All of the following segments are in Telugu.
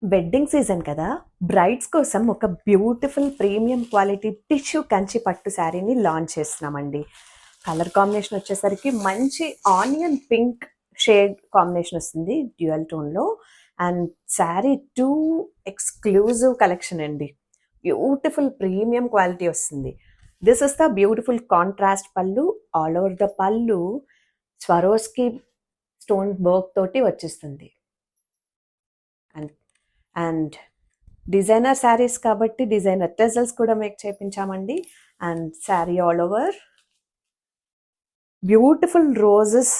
వెడ్డింగ్ సీజన్ కదా! బ్రైడ్స్ కోసం ఒక beautiful premium quality tissue Kanchi పట్టు శారీని లాంచ్ చేస్తున్నామండి. కలర్ కాంబినేషన్ వచ్చేసరికి మంచి ఆనియన్ పింక్ షేడ్ కాంబినేషన్ వస్తుంది డ్యూయల్ టోన్‌లో. And sari too exclusive collection అండి. బ్యూటిఫుల్ ప్రీమియం క్వాలిటీ వస్తుంది. This is the beautiful contrast pallu. All over the pallu Swarovski stone work తోటి వచ్చేస్తుంది. అండ్ అండ్ డిజైనర్ శారీస్ కాబట్టి డిజైనర్ టెజల్స్ కూడా మేక్ చేయించామండి. And sari all over beautiful roses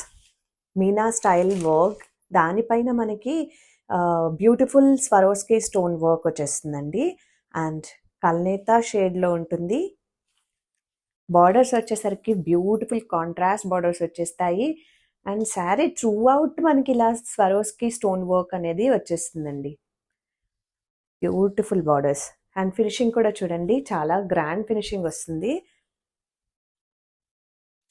meena style work, దానిపైన మనకి బ్యూటిఫుల్ స్వరోస్కి స్టోన్ వర్క్ వచ్చేస్తుందండి. అండ్ కల్నేత షేడ్లో ఉంటుంది. బార్డర్స్ వచ్చేసరికి బ్యూటిఫుల్ కాంట్రాస్ట్ బార్డర్స్ వచ్చేస్తాయి. అండ్ శారీ త్రూ అవుట్ మనకి ఇలా స్వరోస్కి స్టోన్ వర్క్ అనేది వచ్చేస్తుందండి. బ్యూటిఫుల్ బార్డర్స్ అండ్ ఫినిషింగ్ కూడా చూడండి, చాలా గ్రాండ్ ఫినిషింగ్ వస్తుంది.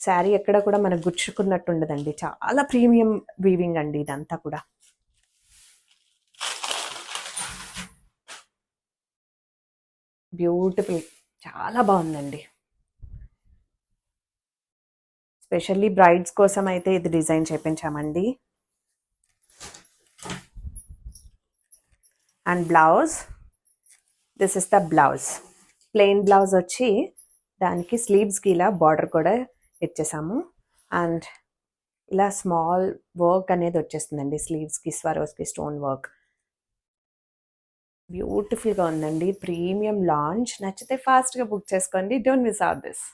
శారీ ఎక్కడ కూడా మనకు గుచ్చుకున్నట్టు ఉండదండి. చాలా ప్రీమియం వీవింగ్ అండి ఇదంతా కూడా. బ్యూటిఫుల్, చాలా బాగుందండి. స్పెషల్లీ బ్రైడ్స్ కోసం అయితే ఇది డిజైన్ చేయించామండి. And blouse, this is the blouse. Plain blouse వచ్చి దానికి స్లీవ్స్కి ఇలా బార్డర్ కూడా ఇచ్చేసాము. అండ్ ఇలా స్మాల్ వర్క్ అనేది వచ్చేస్తుందండి స్లీవ్స్కి, స్వరోస్కి స్టోన్ వర్క్. బ్యూటిఫుల్గా ఉందండి. Premium launch. నచ్చితే ఫాస్ట్గా బుక్ చేసుకోండి. Don't miss out this.